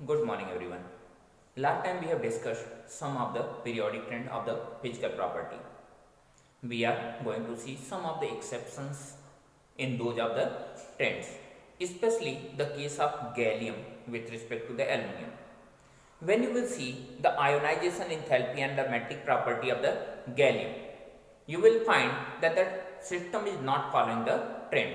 Good morning everyone. Last time we have discussed some of the periodic trend of the physical property. We are going to see some of the exceptions in those of the trends, especially the case of gallium with respect to the aluminum. When you will see the ionization enthalpy and the metric property of the gallium, you will find that the system is not following the trend,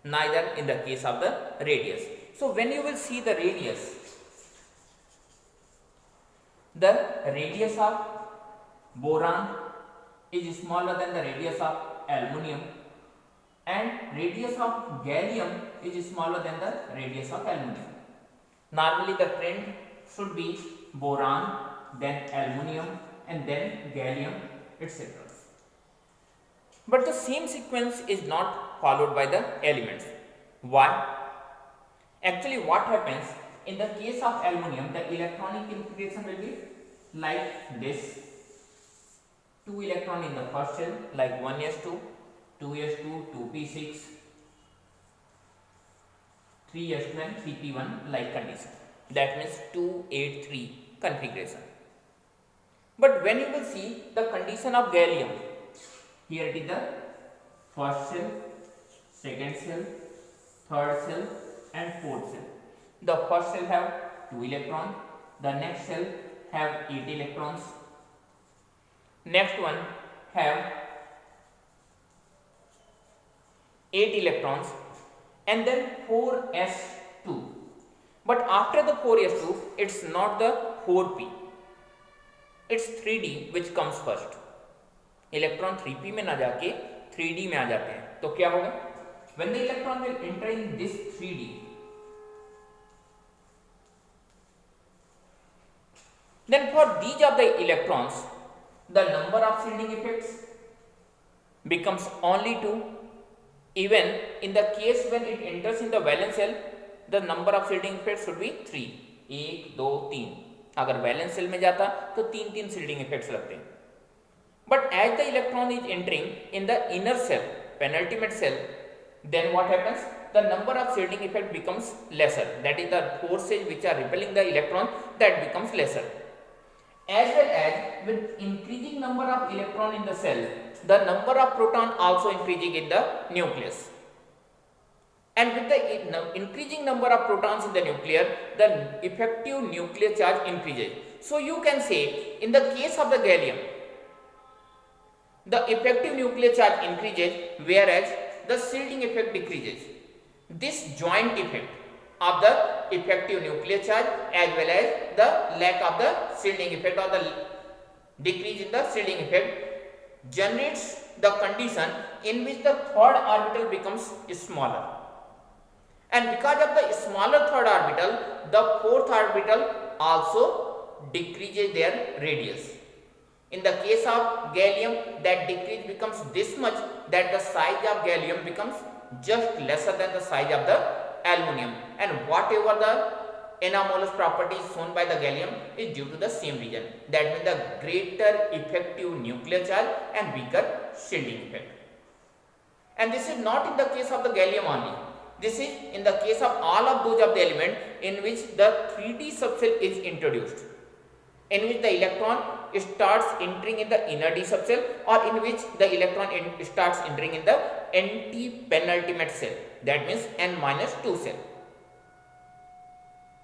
neither in the case of the radius. So when you will see the radius of boron is smaller than the radius of aluminum, and radius of gallium is smaller than the radius of aluminum. Normally the trend should be boron, then aluminum, and then gallium, etc. But the same sequence is not followed by the elements. Why? Actually, what happens in the case of aluminum, the electronic configuration will be like this: 2 electron in the first shell, like 1s2, 2s2, 2p6, 3s2 and 3p1 like condition. That means 283 configuration. But when you will see the condition of gallium, here it is the first cell, second cell, third cell and fourth cell. The first cell have 2 electrons, the next cell have 8 electrons, next one have 8 electrons, and then 4s2. But after the 4s2, it's not the 4p, it's 3d which comes first. Electron 3p में ना जाके 3d में आ जाते हैं, तो क्या होगा? When the electron will enter in this 3d, then for these of the electrons, the number of shielding effects becomes only 2. Even in the case when it enters in the valence shell, the number of shielding effects should be 3. 1, 2, 3. अगर valence shell में जाता तो 3 shielding effects लगते हैं. But as the electron is entering in the inner cell, penultimate cell, then what happens? The number of shielding effect becomes lesser. That is, the forces which are repelling the electron, that becomes lesser. As well as with increasing number of electron in the cell, the number of proton also increasing in the nucleus. And with the increasing number of protons in the nucleus, the effective nuclear charge increases. So you can say, in the case of the gallium, the effective nuclear charge increases, whereas the shielding effect decreases. This joint effect of the effective nuclear charge as well as the lack of the shielding effect or the decrease in the shielding effect generates the condition in which the third orbital becomes smaller. And because of the smaller third orbital, the fourth orbital also decreases their radius. In the case of gallium, that decrease becomes this much, that the size of gallium becomes just lesser than the size of the aluminum, and whatever the anamolous property is shown by the gallium is due to the same reason. That means the greater effective nuclear charge and weaker shielding effect. And this is not in the case of the gallium only. This is in the case of all of those of the element in which the 3d subcell is introduced, in which the electron starts entering in the inner d subcell, or in which the electron starts entering in the anti-penultimate cell, that means n-2 cell.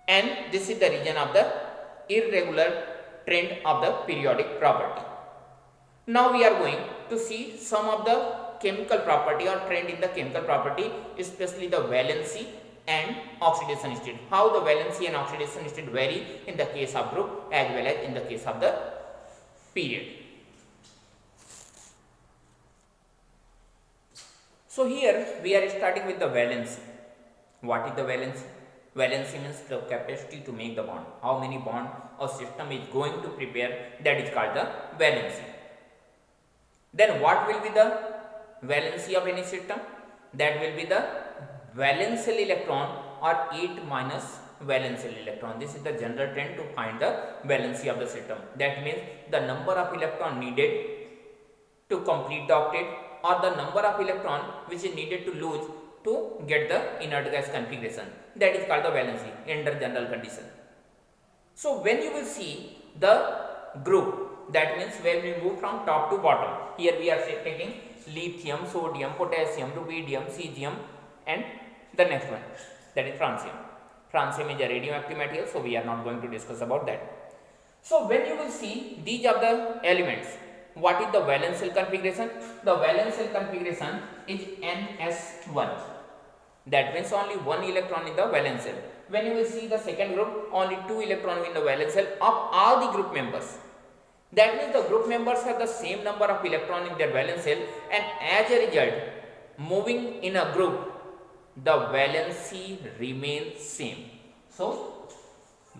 And this is the region of the irregular trend of the periodic property. Now we are going to see some of the chemical property or trend in the chemical property, especially the valency and oxidation state. How the valency and oxidation state vary in the case of group as well as in the case of the period. So here we are starting with the valency. What is the valency? Valency means the capacity to make the bond. How many bond a system is going to prepare, that is called the valency. Then what will be the valency of any system? That will be the valence electron or 8 minus valence electron. This is the general trend to find the valency of the system. That means the number of electron needed to complete the octet, or the number of electron which is needed to lose to get the inert gas configuration. That is called the valency under general condition. So when you will see the group, that means when we move from top to bottom, here we are taking lithium, sodium, potassium, rubidium, cesium, and the next one, that is francium. Francium is a radioactive material, so we are not going to discuss about that. So when you will see these are the elements, what is the valence shell configuration? The valence shell configuration is ns1. That means only one electron in the valence shell. When you will see the second group, only two electrons in the valence shell of all the group members. That means the group members have the same number of electrons in their valence shell, and as a result, moving in a group, the valency remains same. So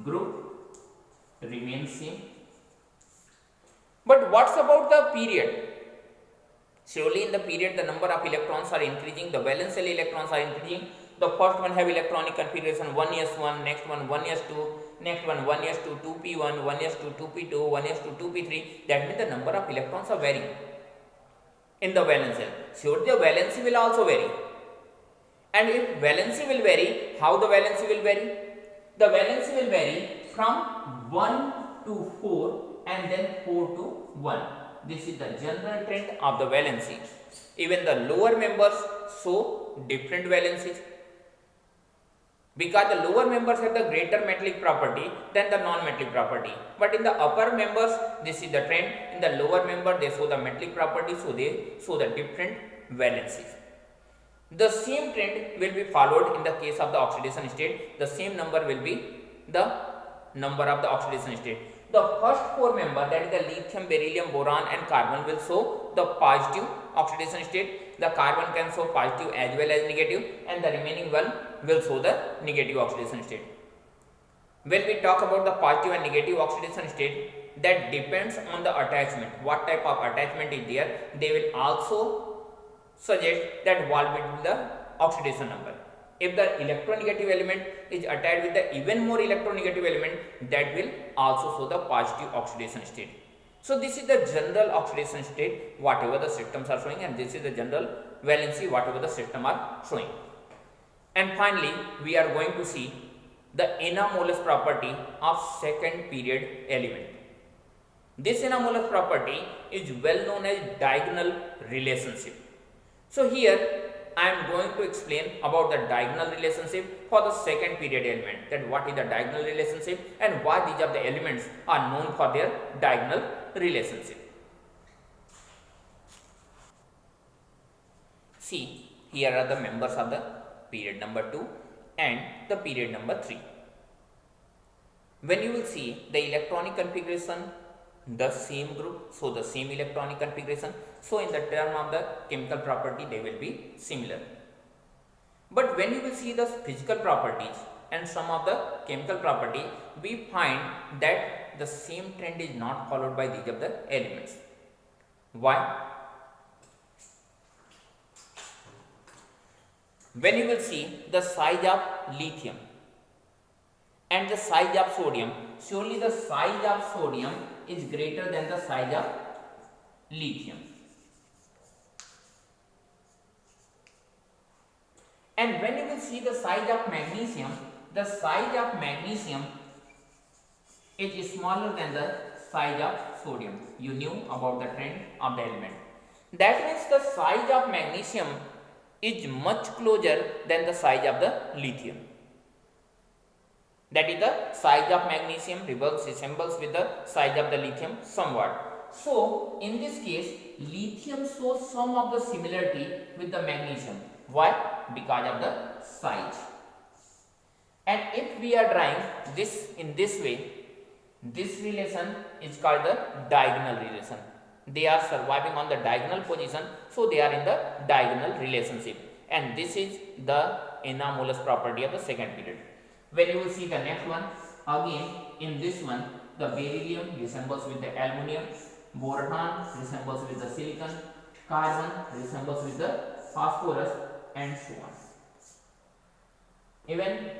group remains same. But what's about the period? Surely in the period the number of electrons are increasing, the valence shell electrons are increasing. The first one have electronic configuration 1s1, next one 1s2, next one 1s2, 2p1, 1s2, 2p2, 1s2, 2p3. That means the number of electrons are varying in the valence shell. Surely the valency will also vary. And if valency will vary, how the valency will vary? The valency will vary from 1 to 4 and then 4 to 1. This is the general trend of the valency. Even the lower members show different valencies, because the lower members have the greater metallic property than the non-metallic property. But in the upper members, this is the trend. In the lower member, they show the metallic property, so they show the different valencies. The same trend will be followed in the case of the oxidation state. The same number will be the number of the oxidation state. The first four members, that is the lithium, beryllium, boron and carbon, will show the positive oxidation state. The carbon can show positive as well as negative, and the remaining one will show the negative oxidation state. When we talk about the positive and negative oxidation state, that depends on the attachment. What type of attachment is there? They will also suggest that what will be the oxidation number. If the electronegative element is attached with the even more electronegative element, that will also show the positive oxidation state. So this is the general oxidation state whatever the systems are showing, and this is the general valency whatever the system are showing. And finally, we are going to see the anamolous property of second period element. This anamolous property is well known as diagonal relationship. So here I am going to explain about the diagonal relationship for the second period element, that what is the diagonal relationship and why these of the elements are known for their diagonal relationship. See, here are the members of the period number 2 and the period number 3. When you will see the electronic configuration, the same group, so the same electronic configuration, so in the term of the chemical property they will be similar. But when you will see the physical properties and some of the chemical property, we find that the same trend is not followed by these of the elements. Why? When you will see the size of lithium and the size of sodium, surely the size of sodium is greater than the size of lithium. And when you will see the size of magnesium, the size of magnesium is smaller than the size of sodium. You knew about the trend of the element. That means the size of magnesium is much closer than the size of the lithium. That is, the size of magnesium resembles with the size of the lithium somewhat. So in this case, lithium shows some of the similarity with the magnesium. Why? Because of the size. And if we are drawing this in this way, this relation is called the diagonal relation. They are surviving on the diagonal position, so they are in the diagonal relationship. And this is the anamolous property of the second period. When you will see the next one, again in this one, the beryllium resembles with the aluminum, boron resembles with the silicon, carbon resembles with the phosphorus, and so on. Even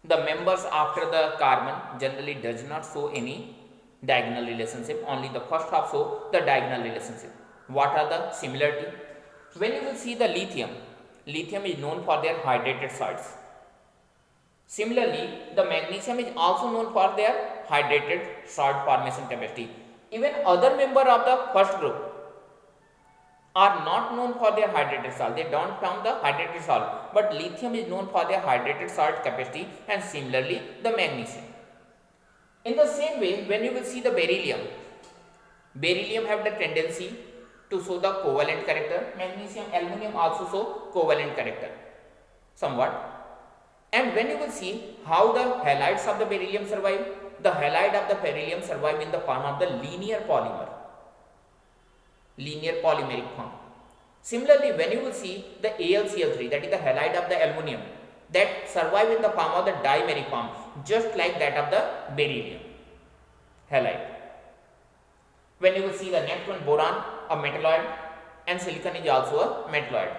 the members after the carbon generally does not show any diagonal relationship, only the first half show the diagonal relationship. What are the similarity? When you will see the lithium, lithium is known for their hydrated salts. Similarly, the magnesium is also known for their hydrated salt formation capacity. Even other member of the first group are not known for their hydrated salt. They don't form the hydrated salt, but lithium is known for their hydrated salt capacity, and similarly the magnesium. In the same way, when you will see the beryllium have the tendency to show the covalent character. Magnesium, aluminum also show covalent character somewhat. And when you will see how the halides of the beryllium survive, the halide of the beryllium survive in the form of the linear polymeric form. Similarly, when you will see the AlCl3, that is the halide of the aluminum, that survive in the form of the dimeric form, just like that of the beryllium halide. When you will see the next one, boron, a metalloid, and silicon is also a metalloid.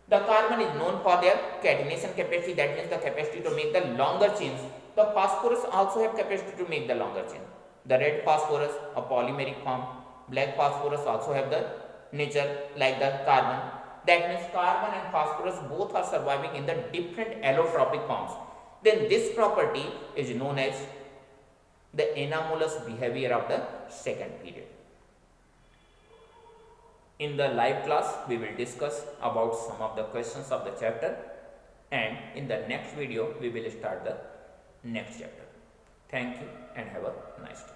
The carbon is known for their catenation capacity, that means the capacity to make the longer chains. The phosphorus also have capacity to make the longer chain. The red phosphorus, a polymeric form. Black phosphorus also have the nature like the carbon. That means carbon and phosphorus both are surviving in the different allotropic forms. Then this property is known as the anamolous behavior of the second period. In the live class, we will discuss about some of the questions of the chapter, and in the next video, we will start the next chapter. Thank you and have a nice day.